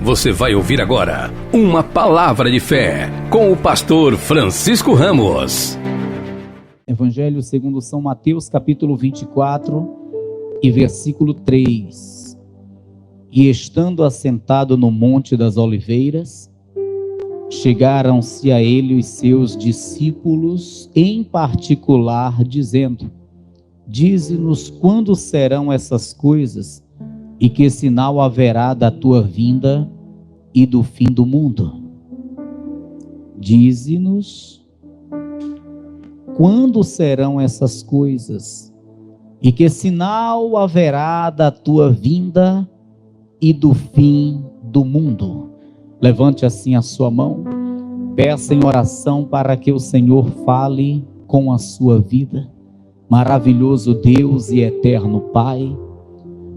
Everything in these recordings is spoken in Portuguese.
Você vai ouvir agora uma palavra de fé com o pastor Francisco Ramos. Evangelho segundo São Mateus, capítulo 24 e versículo 3. E estando assentado no Monte das Oliveiras, chegaram-se a ele os seus discípulos, em particular, dizendo: Dize-nos quando serão essas coisas, e que sinal haverá da tua vinda e do fim do mundo? Dize-nos quando serão essas coisas, e que sinal haverá da tua vinda e do fim do mundo? Levante assim a sua mão, peça em oração para que o Senhor fale com a sua vida. Maravilhoso Deus e eterno Pai,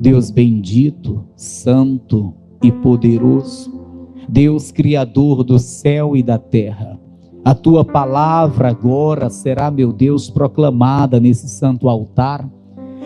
Deus bendito, santo e poderoso, Deus criador do céu e da terra, a tua palavra agora será, meu Deus, proclamada nesse santo altar,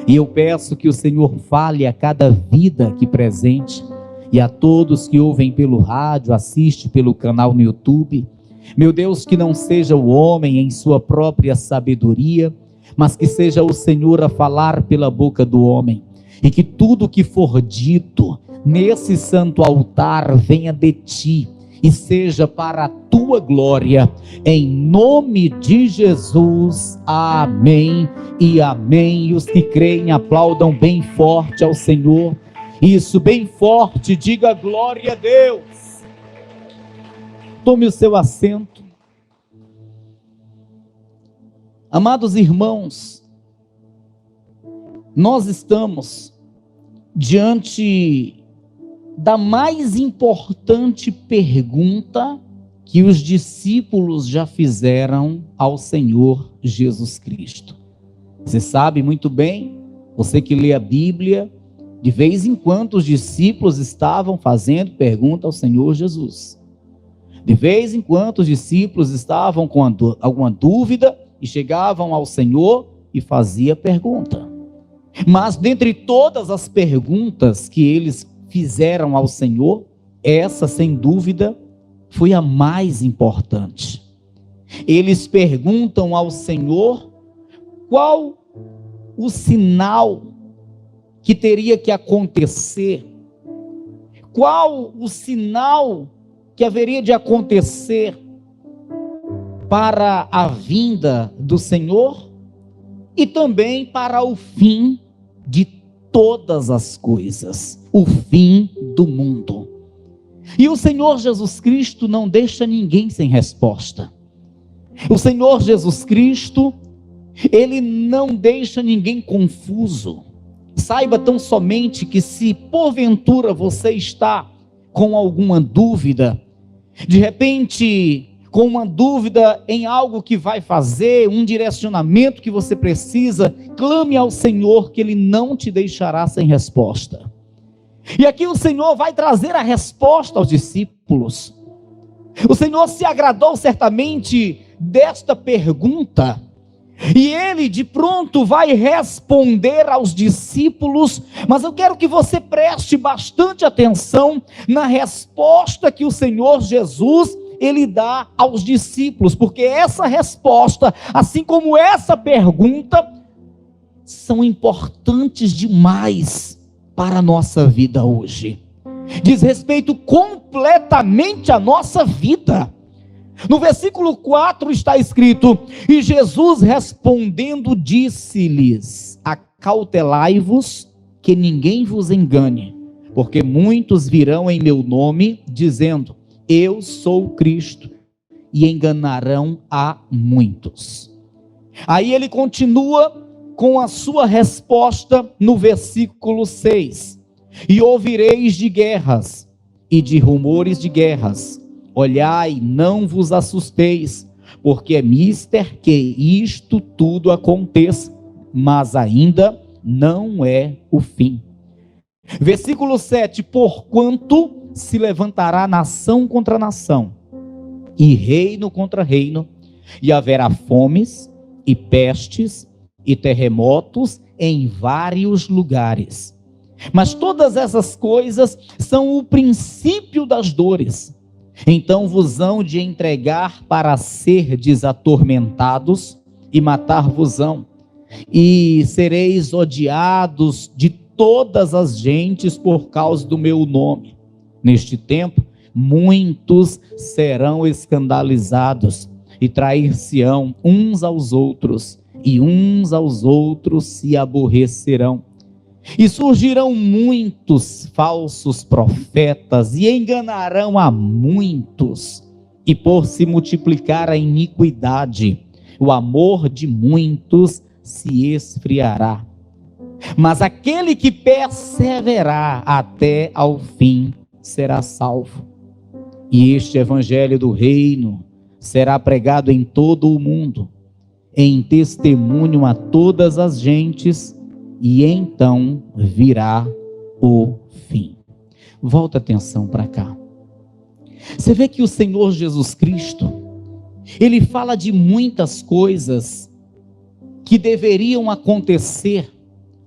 e eu peço que o Senhor fale a cada vida aqui presente, e a todos que ouvem pelo rádio, assistem pelo canal no YouTube. Meu Deus, que não seja o homem em sua própria sabedoria, mas que seja o Senhor a falar pela boca do homem, e que tudo que for dito nesse santo altar venha de ti e seja para a tua glória, em nome de Jesus, amém e amém. E os que creem aplaudam bem forte ao Senhor, isso, bem forte, diga glória a Deus. Tome o seu assento. Amados irmãos, nós estamos diante da mais importante pergunta que os discípulos já fizeram ao Senhor Jesus Cristo. Você sabe muito bem, você que lê a Bíblia, de vez em quando os discípulos estavam fazendo pergunta ao Senhor Jesus. De vez em quando os discípulos estavam com alguma dúvida e chegavam ao Senhor e fazia pergunta. Mas dentre todas as perguntas que eles fizeram ao Senhor, essa sem dúvida foi a mais importante. Eles perguntam ao Senhor qual o sinal que teria que acontecer, qual o sinal que haveria de acontecer para a vinda do Senhor e também para o fim de todas as coisas, o fim do mundo. E o Senhor Jesus Cristo não deixa ninguém sem resposta. O Senhor Jesus Cristo, Ele não deixa ninguém confuso. Saiba tão somente que se porventura você está com alguma dúvida, de repente com uma dúvida em algo que vai fazer, um direcionamento que você precisa, clame ao Senhor que Ele não te deixará sem resposta. E aqui o Senhor vai trazer a resposta aos discípulos. O Senhor se agradou certamente desta pergunta, e Ele de pronto vai responder aos discípulos, mas eu quero que você preste bastante atenção na resposta que o Senhor Jesus Ele dá aos discípulos, porque essa resposta, assim como essa pergunta, são importantes demais para a nossa vida hoje. Diz respeito completamente à nossa vida. No versículo 4 está escrito: E Jesus respondendo disse-lhes: Acautelai-vos que ninguém vos engane, porque muitos virão em meu nome, dizendo: Eu sou Cristo, e enganarão a muitos. Aí ele continua com a sua resposta no versículo 6. E ouvireis de guerras e de rumores de guerras. Olhai, não vos assusteis, porque é mister que isto tudo aconteça, mas ainda não é o fim. Versículo 7. Porquanto se levantará nação contra nação, e reino contra reino, e haverá fomes, e pestes, e terremotos em vários lugares. Mas todas essas coisas são o princípio das dores. Então vos hão de entregar para serdes atormentados e matar-vos-ão, e sereis odiados de todas as gentes por causa do meu nome. Neste tempo, muitos serão escandalizados e trair-se-ão uns aos outros, e uns aos outros se aborrecerão. E surgirão muitos falsos profetas e enganarão a muitos. E por se multiplicar a iniquidade, o amor de muitos se esfriará. Mas aquele que perseverar até ao fim será salvo. E este evangelho do reino será pregado em todo o mundo, em testemunho a todas as gentes, e então virá o fim. Volta a atenção para cá. Você vê que o Senhor Jesus Cristo, Ele fala de muitas coisas que deveriam acontecer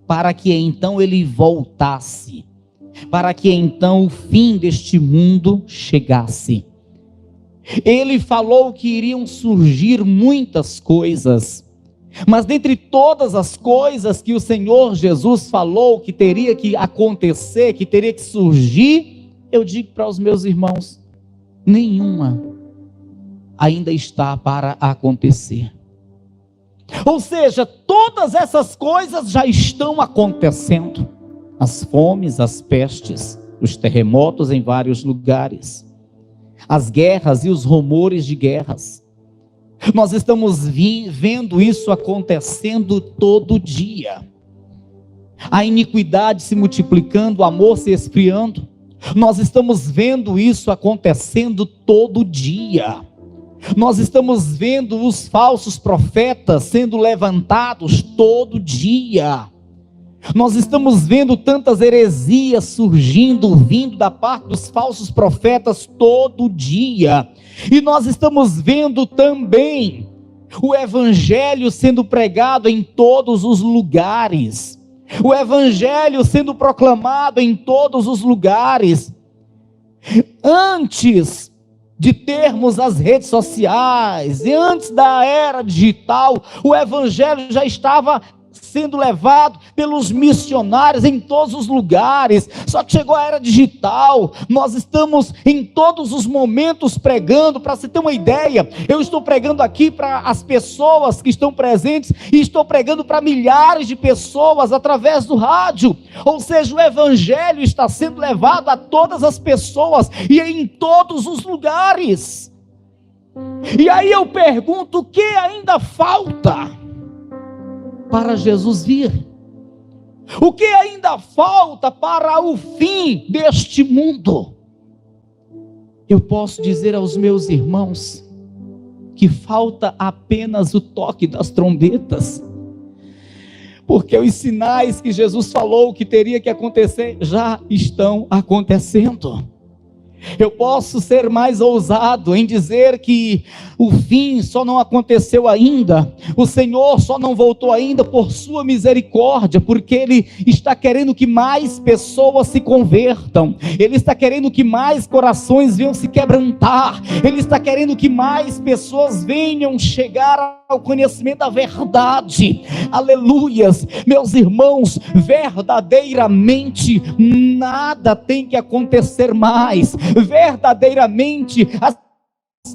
para que então Ele voltasse, para que então o fim deste mundo chegasse. Ele falou que iriam surgir muitas coisas, mas dentre todas as coisas que o Senhor Jesus falou que teria que acontecer, que teria que surgir, eu digo para os meus irmãos, nenhuma ainda está para acontecer. Ou seja, todas essas coisas já estão acontecendo. As fomes, as pestes, os terremotos em vários lugares, as guerras e os rumores de guerras. Nós estamos vendo isso acontecendo todo dia. A iniquidade se multiplicando, o amor se esfriando. Nós estamos vendo isso acontecendo todo dia. Nós estamos vendo os falsos profetas sendo levantados todo dia. Nós estamos vendo tantas heresias surgindo, vindo da parte dos falsos profetas todo dia. E nós estamos vendo também o evangelho sendo pregado em todos os lugares. O evangelho sendo proclamado em todos os lugares. Antes de termos as redes sociais, e antes da era digital, o evangelho já estava sendo levado pelos missionários em todos os lugares. Só que chegou a era digital, nós estamos em todos os momentos pregando. Para você ter uma ideia, eu estou pregando aqui para as pessoas que estão presentes, e estou pregando para milhares de pessoas através do rádio. Ou seja, o evangelho está sendo levado a todas as pessoas e em todos os lugares. E aí eu pergunto, o que ainda falta para Jesus vir? O que ainda falta para o fim deste mundo? Eu posso dizer aos meus irmãos que falta apenas o toque das trombetas, porque os sinais que Jesus falou que teria que acontecer já estão acontecendo. Eu posso ser mais ousado em dizer que o fim só não aconteceu ainda, o Senhor só não voltou ainda por sua misericórdia, porque Ele está querendo que mais pessoas se convertam, Ele está querendo que mais corações venham se quebrantar, Ele está querendo que mais pessoas venham chegar ao conhecimento da verdade. Aleluias, meus irmãos, verdadeiramente nada tem que acontecer mais. Verdadeiramente as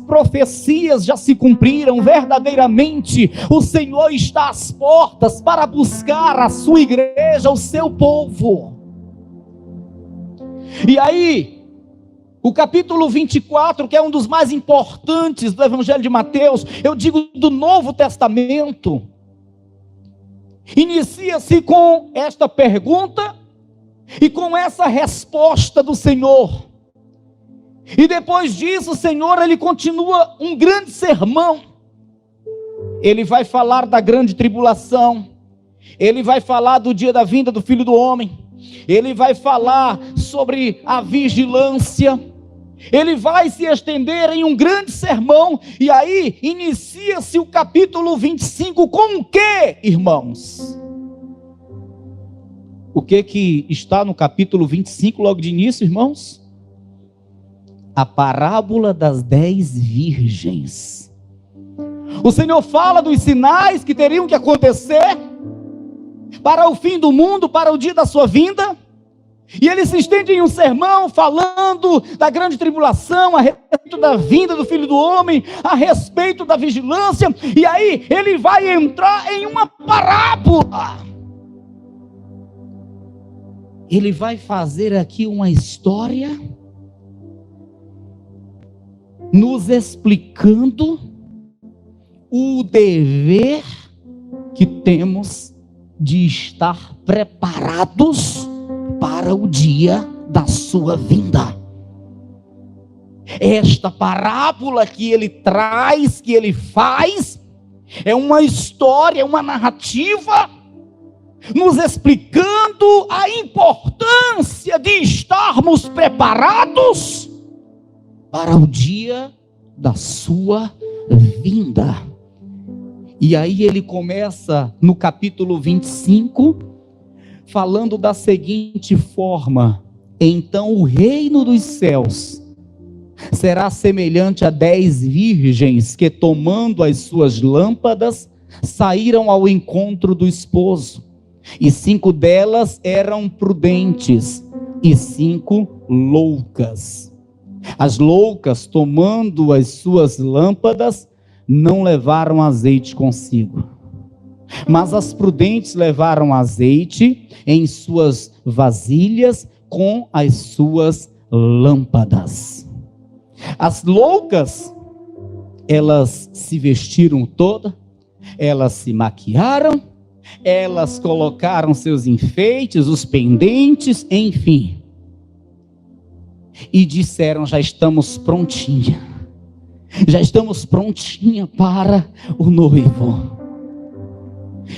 profecias já se cumpriram. Verdadeiramente o Senhor está às portas para buscar a sua igreja, o seu povo. E aí, o capítulo 24, que é um dos mais importantes do Evangelho de Mateus, eu digo do Novo Testamento, inicia-se com esta pergunta e com essa resposta do Senhor. E depois disso, o Senhor, Ele continua um grande sermão. Ele vai falar da grande tribulação, Ele vai falar do dia da vinda do Filho do Homem, Ele vai falar sobre a vigilância, Ele vai se estender em um grande sermão. E aí inicia-se o capítulo 25 com o quê, irmãos? o que está no capítulo 25, logo de início, irmãos? A parábola das 10 virgens. O Senhor fala dos sinais que teriam que acontecer para o fim do mundo, para o dia da sua vinda. E ele se estende em um sermão falando da grande tribulação, a respeito da vinda do Filho do Homem, a respeito da vigilância. E aí ele vai entrar em uma parábola. Ele vai fazer aqui uma história, nos explicando o dever que temos de estar preparados para o dia da sua vinda. Esta parábola que ele traz, que ele faz, é uma história, uma narrativa, nos explicando a importância de estarmos preparados para o dia da sua vinda. E aí ele começa no capítulo 25, falando da seguinte forma: então o reino dos céus será semelhante a 10 virgens que, tomando as suas lâmpadas, saíram ao encontro do esposo. E 5 delas eram prudentes e 5 loucas. As loucas, tomando as suas lâmpadas, não levaram azeite consigo. Mas as prudentes levaram azeite em suas vasilhas com as suas lâmpadas. As loucas, elas se vestiram toda, elas se maquiaram, elas colocaram seus enfeites, os pendentes, enfim. E disseram: já estamos prontinha. Já estamos prontinha para o noivo.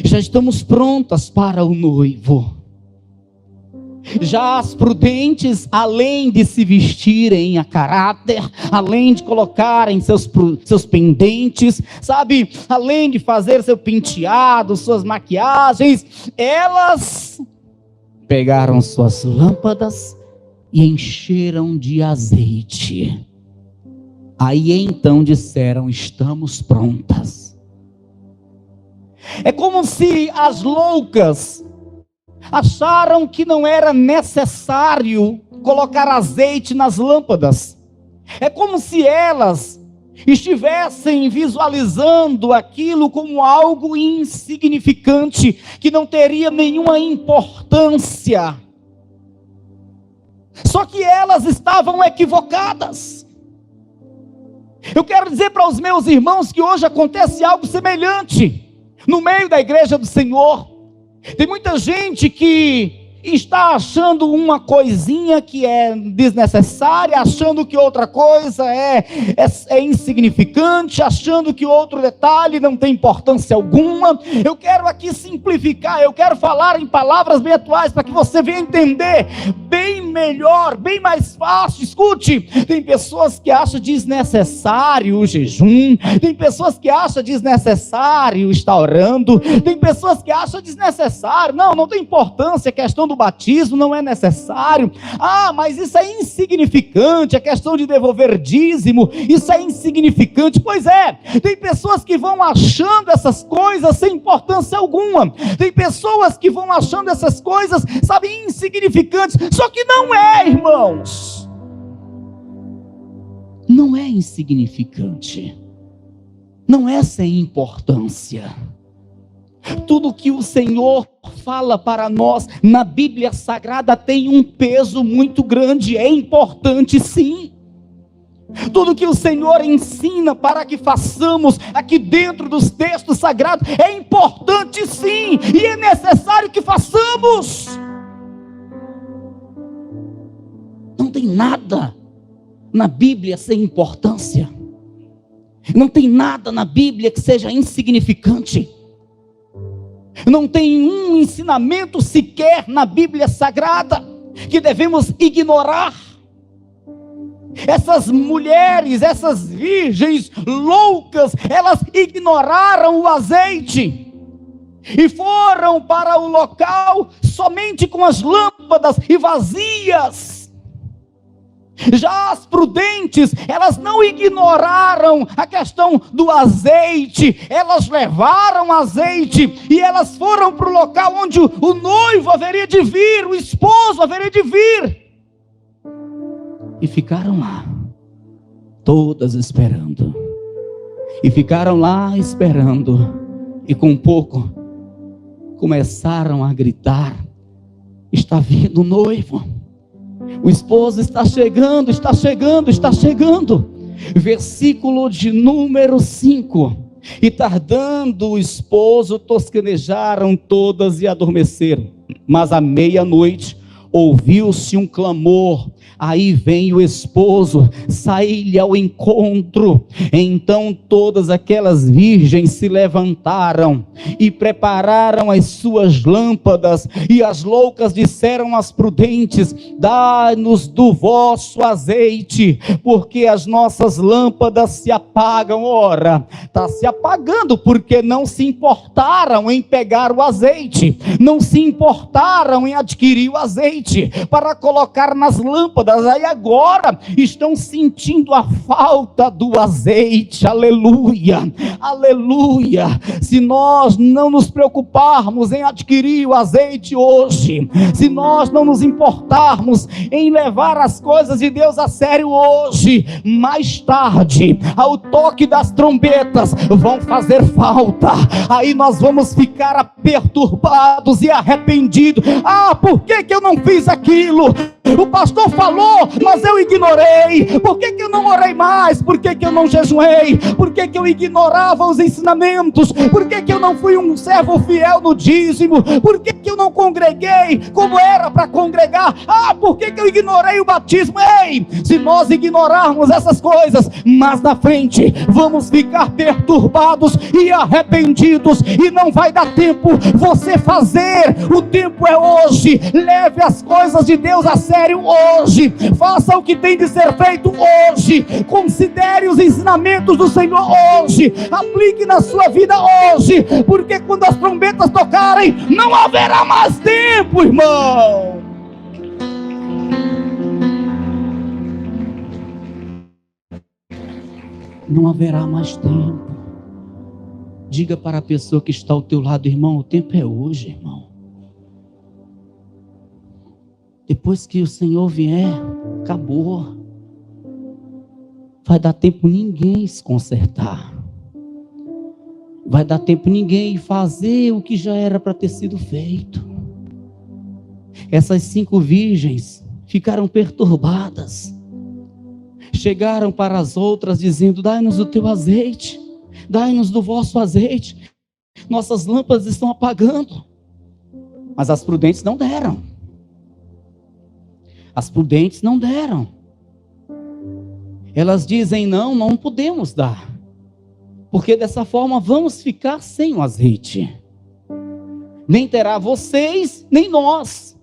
Já estamos prontas para o noivo. Já as prudentes, além de se vestirem a caráter, além de colocarem seus pendentes, sabe, além de fazer seu penteado, suas maquiagens, elas pegaram suas lâmpadas e encheram de azeite. Aí então disseram: estamos prontas. É como se as loucas acharam que não era necessário colocar azeite nas lâmpadas. É como se elas estivessem visualizando aquilo como algo insignificante, que não teria nenhuma importância. Só que elas estavam equivocadas. Eu quero dizer para os meus irmãos que hoje acontece algo semelhante no meio da igreja do Senhor. Tem muita gente que está achando uma coisinha que é desnecessária, achando que outra coisa é insignificante, achando que outro detalhe não tem importância alguma. Eu quero aqui simplificar, eu quero falar em palavras bem atuais, para que você venha entender bem melhor, bem mais fácil. Escute, tem pessoas que acham desnecessário o jejum, tem pessoas que acham desnecessário estar orando, tem pessoas que acham desnecessário, não tem importância, a questão do batismo não é necessário. Mas isso é insignificante, a questão de devolver dízimo, isso é insignificante. Pois é, tem pessoas que vão achando essas coisas sem importância alguma, tem pessoas que vão achando essas coisas, sabe, insignificantes. Só que não é, irmãos, não é insignificante, não é sem importância. Tudo que o Senhor fala para nós na Bíblia Sagrada tem um peso muito grande, é importante sim. Tudo que o Senhor ensina para que façamos aqui dentro dos textos sagrados é importante sim, e é necessário que façamos. Não tem nada na Bíblia sem importância, não tem nada na Bíblia que seja insignificante. Não tem um ensinamento sequer na Bíblia Sagrada que devemos ignorar. Essas mulheres, essas virgens loucas, elas ignoraram o azeite. e foram para o local somente com as lâmpadas e vazias. Já as prudentes, elas não ignoraram a questão do azeite, elas levaram azeite e elas foram para o local onde o noivo haveria de vir, o esposo haveria de vir, e ficaram lá, todas esperando, e ficaram lá esperando, e com pouco começaram a gritar: está vindo o noivo, o esposo está chegando, está chegando, está chegando. Versículo de número 5. E tardando o esposo, tosquenejaram todas e adormeceram. Mas à meia-noite ouviu-se um clamor. Aí vem o esposo, sai-lhe ao encontro. Então todas aquelas virgens se levantaram e prepararam as suas lâmpadas. E as loucas disseram às prudentes: dai-nos do vosso azeite, porque as nossas lâmpadas se apagam. Ora, está se apagando porque não se importaram em pegar o azeite, não se importaram em adquirir o azeite para colocar nas lâmpadas. Aí agora estão sentindo a falta do azeite. Aleluia, aleluia. Se nós não nos preocuparmos em adquirir o azeite hoje, se nós não nos importarmos em levar as coisas de Deus a sério hoje, mais tarde, ao toque das trombetas, vão fazer falta. Aí nós vamos ficar perturbados e arrependidos. Ah, por que eu não fiz aquilo? O pastor falou, mas eu ignorei. Por que eu não orei mais? Por que eu não jejuei? Por que eu ignorava os ensinamentos? Por que eu não fui um servo fiel no dízimo? Por que eu não congreguei como era para congregar? Ah, por que eu ignorei o batismo? Ei, se nós ignorarmos essas coisas, mais na frente vamos ficar perturbados e arrependidos, e não vai dar tempo você fazer. O tempo é hoje. Leve as coisas de Deus a sério hoje, faça o que tem de ser feito hoje, considere os ensinamentos do Senhor hoje, aplique na sua vida hoje, porque quando as trombetas tocarem, não haverá mais tempo, irmão. Não haverá mais tempo. Diga para a pessoa que está ao teu lado: irmão, o tempo é hoje, irmão. Depois que o Senhor vier, acabou. Vai dar tempo ninguém se consertar. Vai dar tempo ninguém fazer o que já era para ter sido feito. Essas 5 virgens ficaram perturbadas. Chegaram para as outras dizendo: dai-nos o teu azeite, dai-nos do vosso azeite. Nossas lâmpadas estão apagando. Mas as prudentes não deram. As prudentes não deram. Elas dizem: não podemos dar, porque dessa forma vamos ficar sem o azeite. Nem terá vocês, nem nós.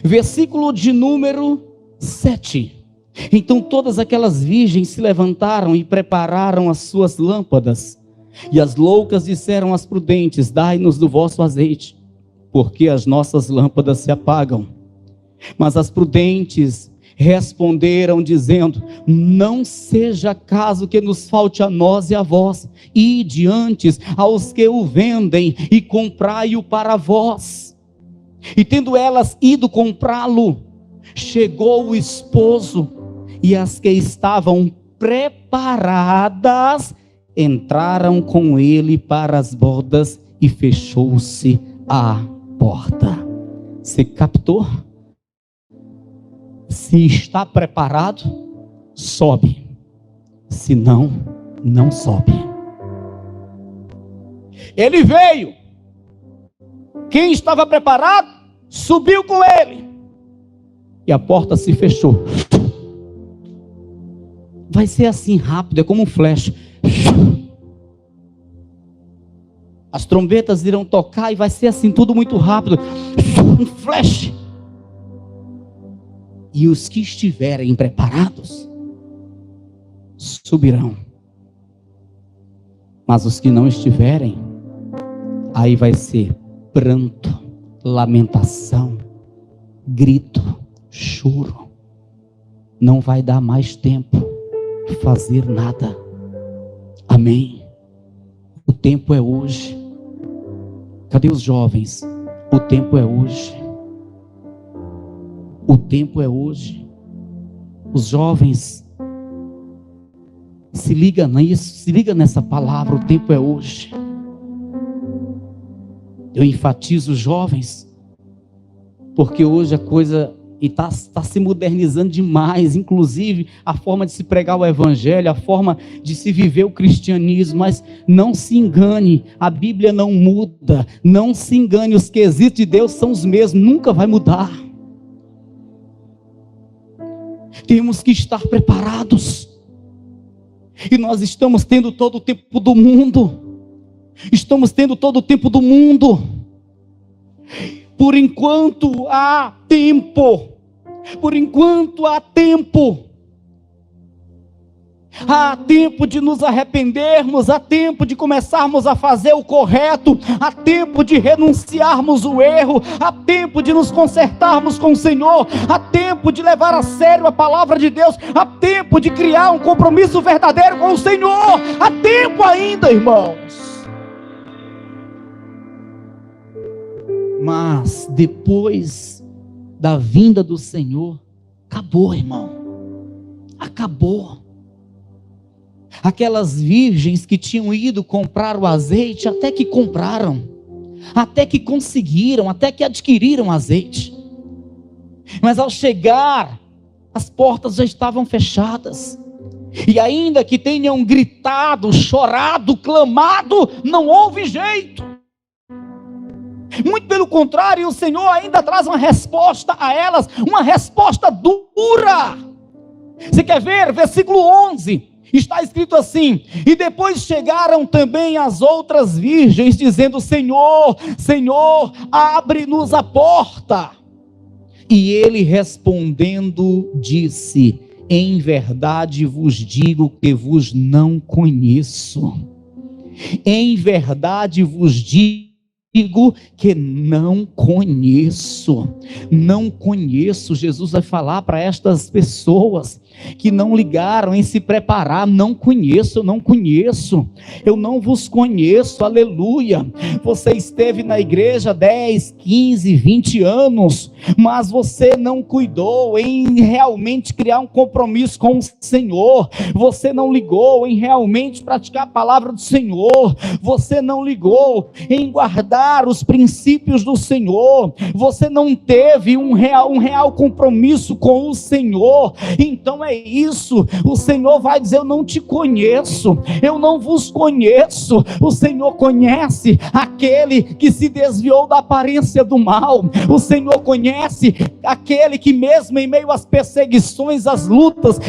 Versículo de número 7. Então todas aquelas virgens se levantaram e prepararam as suas lâmpadas. E as loucas disseram às prudentes: dai-nos do vosso azeite, porque as nossas lâmpadas se apagam. Mas as prudentes responderam dizendo: não seja caso que nos falte a nós e a vós, ide antes aos que o vendem e comprai-o para vós. E tendo elas ido comprá-lo, chegou o esposo, e as que estavam preparadas entraram com ele para as bodas, e fechou-se a porta. Você captou? Se está preparado, sobe. Se não, não sobe. Ele veio. Quem estava preparado, subiu com ele. E a porta se fechou. Vai ser assim rápido, é como um flash. As trombetas irão tocar e vai ser assim tudo muito rápido. Um flash. E os que estiverem preparados subirão. Mas os que não estiverem, aí vai ser pranto, lamentação, grito, choro. Não vai dar mais tempo de fazer nada. Amém? O tempo é hoje. Cadê os jovens? O tempo é hoje. O tempo é hoje. Os jovens, se liga nisso, se liga nessa palavra, o tempo é hoje. Eu enfatizo os jovens, porque hoje a coisa está se modernizando demais, inclusive a forma de se pregar o evangelho, a forma de se viver o cristianismo. Mas não se engane, a Bíblia não muda, não se engane, os quesitos de Deus são os mesmos, nunca vai mudar. Temos que estar preparados, e nós estamos tendo todo o tempo do mundo, por enquanto há tempo, há tempo de nos arrependermos, há tempo de começarmos a fazer o correto, há tempo de renunciarmos o erro, há tempo de nos consertarmos com o Senhor, há tempo de levar a sério a palavra de Deus, há tempo de criar um compromisso verdadeiro com o Senhor, há tempo ainda, irmãos. Mas depois da vinda do Senhor, acabou, irmão, acabou. Aquelas virgens que tinham ido comprar o azeite, até que compraram, até que conseguiram, até que adquiriram azeite, mas ao chegar, as portas já estavam fechadas, e ainda que tenham gritado, chorado, clamado, não houve jeito. Muito pelo contrário, o Senhor ainda traz uma resposta a elas, uma resposta dura. Você quer ver? Versículo 11, está escrito assim: e depois chegaram também as outras virgens, dizendo: Senhor, Senhor, abre-nos a porta. E ele respondendo disse: em verdade vos digo que vos não conheço. Em verdade vos digo que não conheço. Jesus vai falar para estas pessoas que não ligaram em se preparar: não conheço, eu não vos conheço, aleluia. Você esteve na igreja 10, 15, 20 anos, mas você não cuidou em realmente criar um compromisso com o Senhor, você não ligou em realmente praticar a palavra do Senhor, você não ligou em guardar os princípios do Senhor, você não teve um real compromisso com o Senhor. Então é isso, o Senhor vai dizer: eu não te conheço, eu não vos conheço. O Senhor conhece aquele que se desviou da aparência do mal, o Senhor conhece aquele que mesmo em meio às perseguições, às lutas,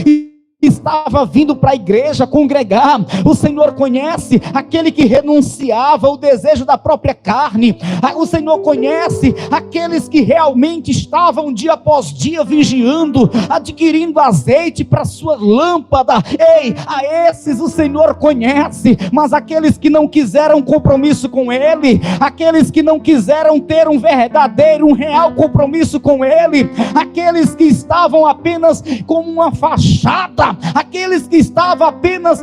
estava vindo para a igreja congregar. O Senhor conhece aquele que renunciava ao desejo da própria carne. O Senhor conhece aqueles que realmente estavam dia após dia vigiando, adquirindo azeite para sua lâmpada. Ei, a esses o Senhor conhece. Mas aqueles que não quiseram compromisso com Ele, aqueles que não quiseram ter um verdadeiro, um real compromisso com Ele, aqueles que estavam apenas como uma fachada, aqueles que estavam apenas,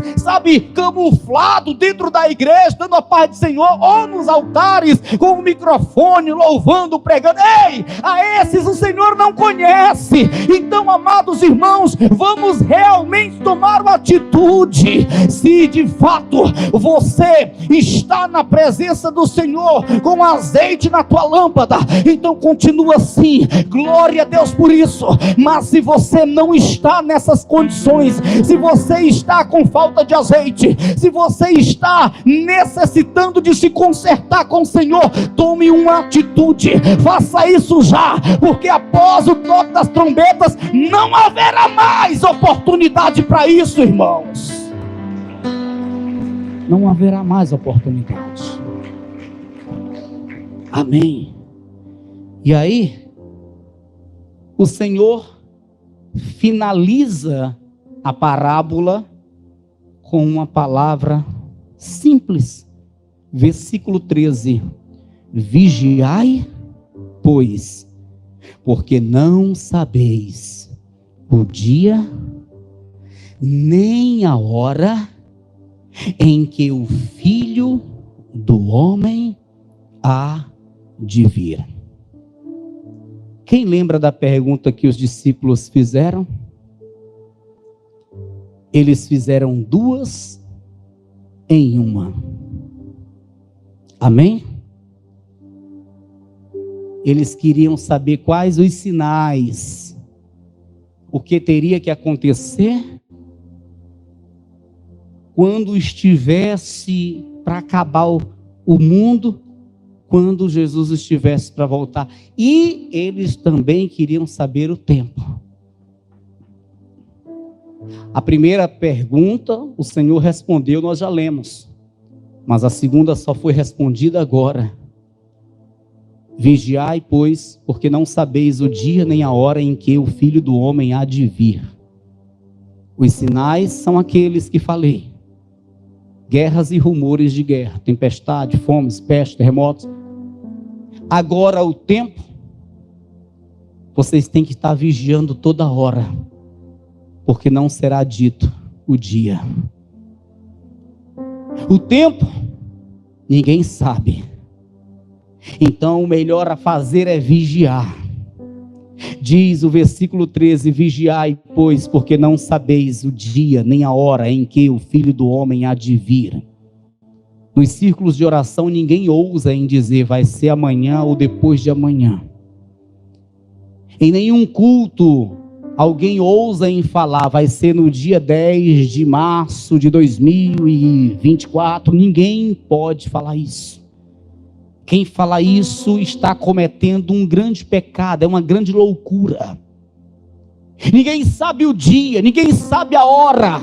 camuflado dentro da igreja, dando a paz do Senhor, ou nos altares, com o microfone, louvando, pregando. Ei, a esses o Senhor não conhece. Então, amados irmãos, vamos realmente tomar uma atitude. Se de fato você está na presença do Senhor, com azeite na tua lâmpada, então continua assim, glória a Deus por isso. Mas se você não está nessas condições, se você está com falta de azeite, se você está necessitando de se consertar com o Senhor, tome uma atitude, faça isso já, porque após o toque das trombetas não haverá mais oportunidade para isso, irmãos. Não haverá mais oportunidade. Amém. E aí, o Senhor finaliza a parábola com uma palavra simples, versículo 13: vigiai, pois, porque não sabeis o dia, nem a hora em que o Filho do Homem há de vir. Quem lembra da pergunta que os discípulos fizeram? Eles fizeram duas em uma. Amém? Eles queriam saber quais os sinais, o que teria que acontecer quando estivesse para acabar o mundo, quando Jesus estivesse para voltar. E eles também queriam saber o tempo. A primeira pergunta, o Senhor respondeu, nós já lemos. Mas a segunda só foi respondida agora. Vigiai, pois, porque não sabeis o dia nem a hora em que o Filho do Homem há de vir. Os sinais são aqueles que falei. Guerras e rumores de guerra, tempestade, fomes, peste, terremotos. Agora o tempo, vocês têm que estar vigiando toda hora, porque não será dito o dia. O tempo, ninguém sabe. Então o melhor a fazer é vigiar. Diz o versículo 13: vigiai, pois, porque não sabeis o dia nem a hora em que o Filho do Homem há de vir. Nos círculos de oração ninguém ousa em dizer vai ser amanhã ou depois de amanhã. Em nenhum culto alguém ousa em falar vai ser no dia 10 de março de 2024. Ninguém pode falar isso. Quem fala isso está cometendo um grande pecado, é uma grande loucura. Ninguém sabe o dia, ninguém sabe a hora,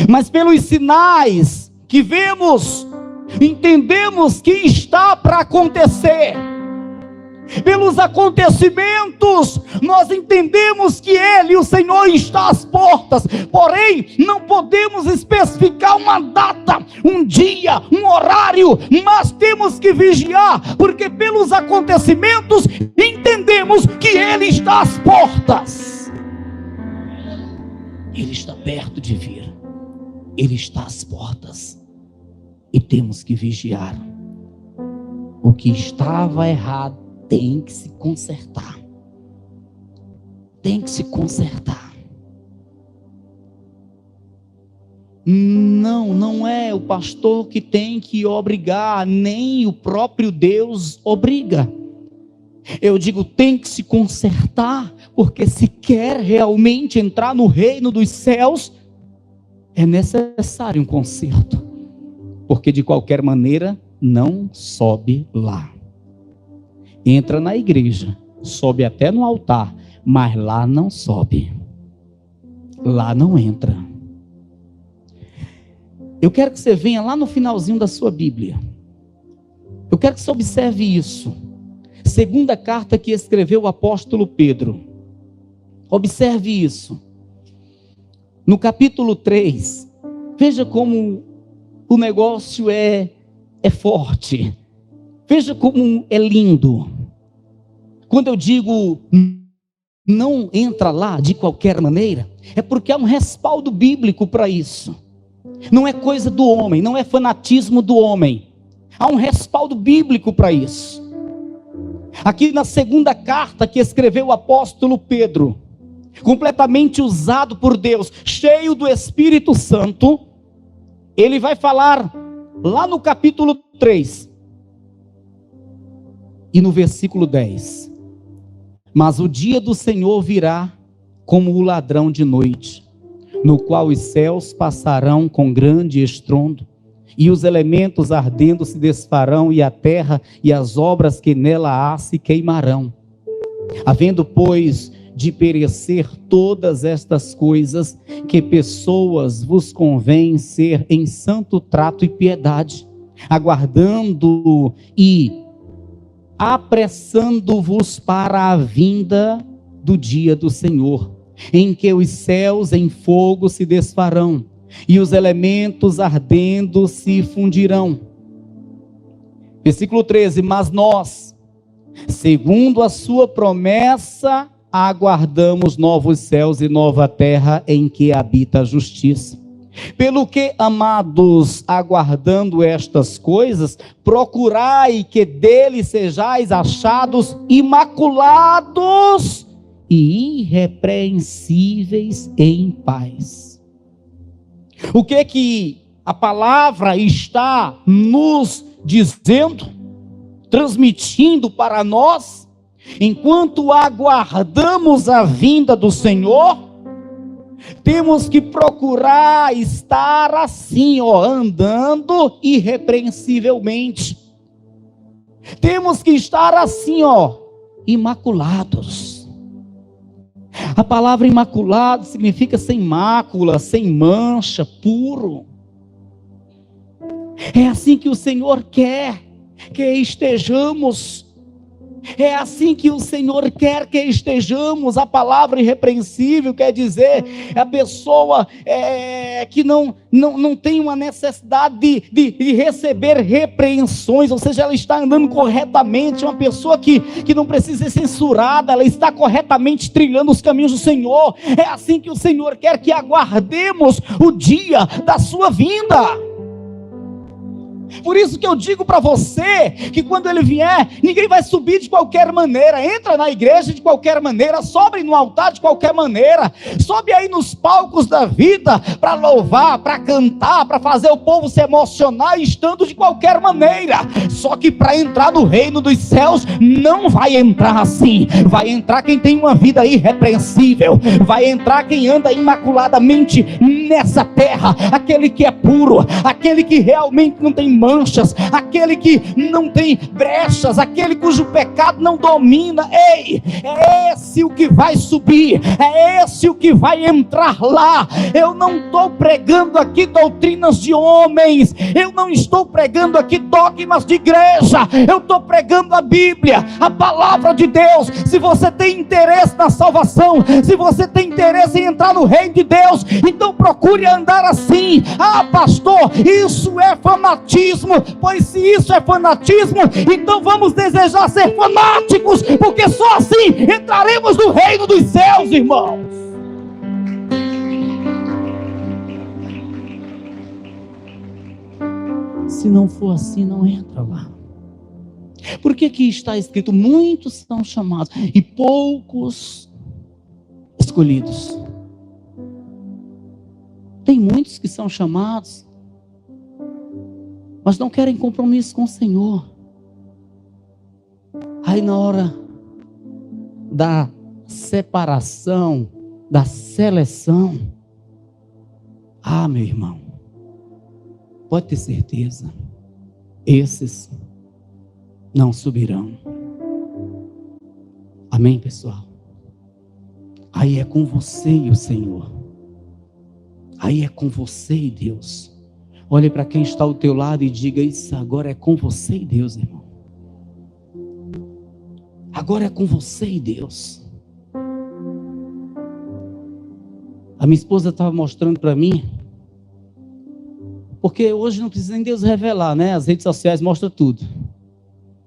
mas pelos sinais que vemos, entendemos que está para acontecer. Pelos acontecimentos, nós entendemos que Ele, o Senhor, está às portas. Porém, não podemos especificar uma data, um dia, um horário, mas temos que vigiar, porque pelos acontecimentos, entendemos que Ele está às portas. Ele está perto de vir. Ele está às portas. E temos que vigiar. O que estava errado tem que se consertar. Tem que se consertar. Não é o pastor que tem que obrigar, nem o próprio Deus obriga. Eu digo, tem que se consertar, porque se quer realmente entrar no reino dos céus, é necessário um conserto, porque de qualquer maneira não sobe lá. Entra na igreja, sobe até no altar, mas lá não sobe. Lá não entra. Eu quero que você venha lá no finalzinho da sua Bíblia. Eu quero que você observe isso. Segunda carta que escreveu o apóstolo Pedro. Observe isso. No capítulo 3, veja como o negócio é forte. Veja como é lindo. Quando eu digo não entra lá de qualquer maneira, é porque há um respaldo bíblico para isso. Não é coisa do homem, não é fanatismo do homem. Há um respaldo bíblico para isso. Aqui na segunda carta que escreveu o apóstolo Pedro, completamente usado por Deus, cheio do Espírito Santo, ele vai falar lá no capítulo 3 e no versículo 10. Mas o dia do Senhor virá como o ladrão de noite, no qual os céus passarão com grande estrondo, e os elementos ardendo se desfarão, e a terra e as obras que nela há se queimarão. Havendo, pois, de perecer todas estas coisas, que pessoas vos convém ser em santo trato e piedade, aguardando e apressando-vos para a vinda do dia do Senhor, em que os céus em fogo se desfarão, e os elementos ardendo se fundirão, Versículo 13: mas nós, segundo a sua promessa, aguardamos novos céus e nova terra em que habita a justiça. Pelo que, amados, aguardando estas coisas, procurai que dele sejais achados imaculados e irrepreensíveis em paz. O que a palavra está nos dizendo, transmitindo para nós, enquanto aguardamos a vinda do Senhor? Temos que procurar estar assim, andando irrepreensivelmente. Temos que estar assim, imaculados. A palavra imaculado significa sem mácula, sem mancha, puro. É assim que o Senhor quer que estejamos. É assim que o Senhor quer que estejamos. A palavra irrepreensível quer dizer a pessoa que não tem uma necessidade de receber repreensões, ou seja, ela está andando corretamente, uma pessoa que não precisa ser censurada, ela está corretamente trilhando os caminhos do Senhor. É assim que o Senhor quer que aguardemos o dia da sua vinda. Por isso que eu digo para você, que quando ele vier, ninguém vai subir de qualquer maneira, entra na igreja de qualquer maneira, sobe no altar de qualquer maneira, sobe aí nos palcos da vida, para louvar, para cantar, para fazer o povo se emocionar, estando de qualquer maneira. Só que para entrar no reino dos céus, não vai entrar assim. Vai entrar quem tem uma vida irrepreensível, vai entrar quem anda imaculadamente nessa terra, aquele que é puro, aquele que realmente não tem manchas, aquele que não tem brechas, aquele cujo pecado não domina. Ei, é esse o que vai subir, é esse o que vai entrar lá. Eu não estou pregando aqui doutrinas de homens, eu não estou pregando aqui dogmas de igreja, eu estou pregando a Bíblia, a palavra de Deus. Se você tem interesse na salvação, se você tem interesse em entrar no reino de Deus, então procure andar assim. Ah, pastor, isso é fanatismo. Pois se isso é fanatismo, então vamos desejar ser fanáticos, porque só assim entraremos no reino dos céus, irmãos. Se não for assim, não entra lá. Por que está escrito: muitos são chamados e poucos escolhidos? Tem muitos que são chamados, mas não querem compromisso com o Senhor. Aí na hora da separação, da seleção, meu irmão, pode ter certeza, esses não subirão. Amém, pessoal? Aí é com você e o Senhor. Aí é com você e Deus. Olhe para quem está ao teu lado e diga: isso agora é com você e Deus, irmão. Agora é com você e Deus. A minha esposa estava mostrando para mim, porque hoje não precisa nem Deus revelar, né? As redes sociais mostram tudo.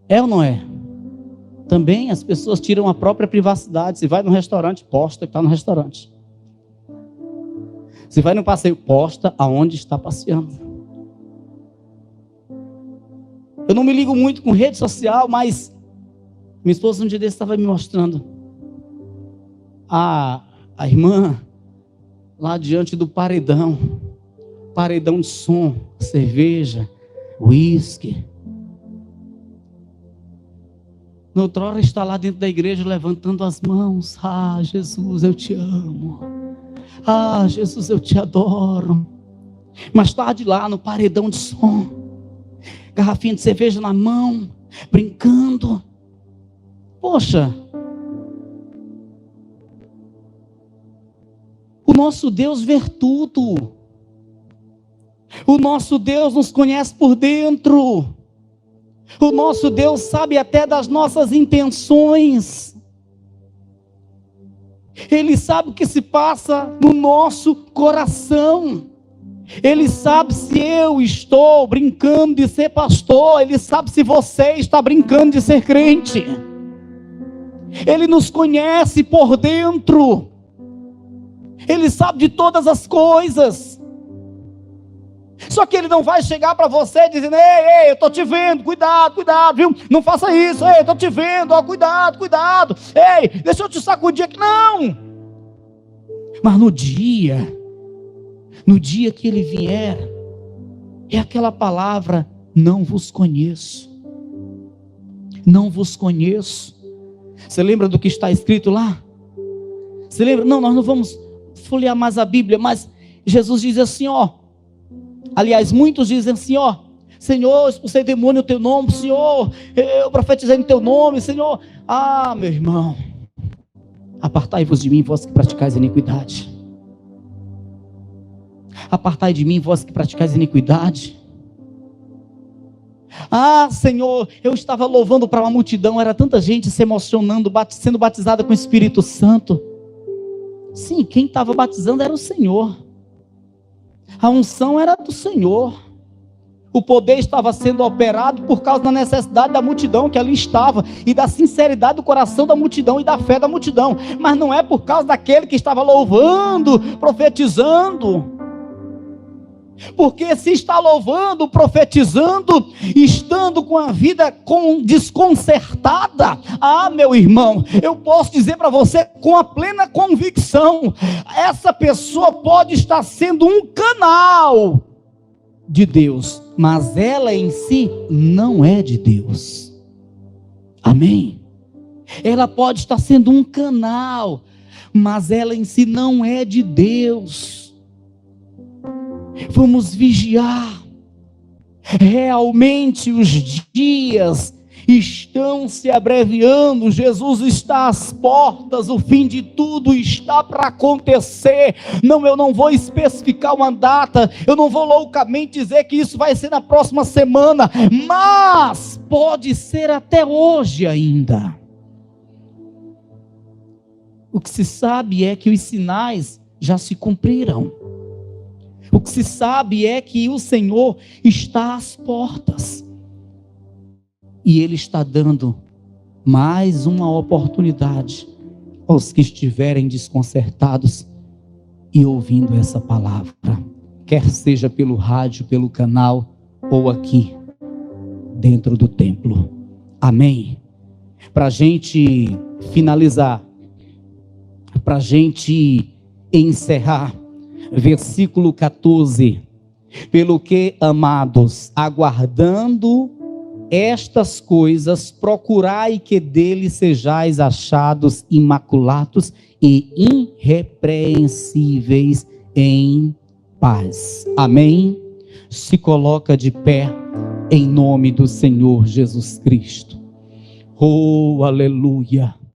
É ou não é? Também as pessoas tiram a própria privacidade. Se vai no restaurante, posta que está no restaurante. Se vai no passeio, posta aonde está passeando. Eu não me ligo muito com rede social, mas minha esposa um dia desse estava me mostrando a irmã lá diante do paredão de som, cerveja, uísque. Noutra hora está lá dentro da igreja levantando as mãos: Jesus, eu te amo. Jesus, eu te adoro. Mais tarde lá no paredão de som, garrafinha de cerveja na mão, brincando. Poxa, o nosso Deus vê tudo. O nosso Deus nos conhece por dentro. O nosso Deus sabe até das nossas intenções. Ele sabe o que se passa no nosso coração. Ele sabe se eu estou brincando de ser pastor, Ele sabe se você está brincando de ser crente. Ele nos conhece por dentro. Ele sabe de todas as coisas. Só que Ele não vai chegar para você dizendo: ei, eu estou te vendo, cuidado, viu? Não faça isso, eu estou te vendo, ó, cuidado, ei, deixa eu te sacudir aqui. Não! Mas no dia que Ele vier, é aquela palavra: não vos conheço. Não vos conheço. Você lembra do que está escrito lá? Você lembra? Não, nós não vamos folhear mais a Bíblia, mas Jesus diz assim, ó. Aliás, muitos dizem assim, ó: Senhor, expulsei demônio no teu nome, Senhor, eu profetizei no teu nome, Senhor. Ah, meu irmão, apartai-vos de mim, vós que praticais iniquidade. Apartai de mim, vós que praticais iniquidade. Ah, Senhor, eu estava louvando para uma multidão, era tanta gente se emocionando, sendo batizada com o Espírito Santo. Sim, quem estava batizando era o Senhor. A unção era do Senhor. O poder estava sendo operado por causa da necessidade da multidão que ali estava, e da sinceridade do coração da multidão e da fé da multidão. Mas não é por causa daquele que estava louvando, profetizando. Porque se está louvando, profetizando, estando com a vida desconcertada, ah, meu irmão, eu posso dizer para você com a plena convicção: essa pessoa pode estar sendo um canal de Deus, mas ela em si não é de Deus. Amém? Ela pode estar sendo um canal, mas ela em si não é de Deus. Vamos vigiar. Realmente os dias estão se abreviando. Jesus está às portas. O fim de tudo está para acontecer. Não, eu não vou especificar uma data. Eu não vou loucamente dizer que isso vai ser na próxima semana. Mas pode ser até hoje ainda. O que se sabe é que os sinais já se cumpriram. O que se sabe é que o Senhor está às portas. E Ele está dando mais uma oportunidade aos que estiverem desconcertados e ouvindo essa palavra. Quer seja pelo rádio, pelo canal, ou aqui, dentro do templo. Amém? Para a gente finalizar, para a gente encerrar, versículo 14: pelo que, amados, aguardando estas coisas, procurai que dele sejais achados imaculados e irrepreensíveis em paz. Amém? Se coloca de pé em nome do Senhor Jesus Cristo. Oh, aleluia!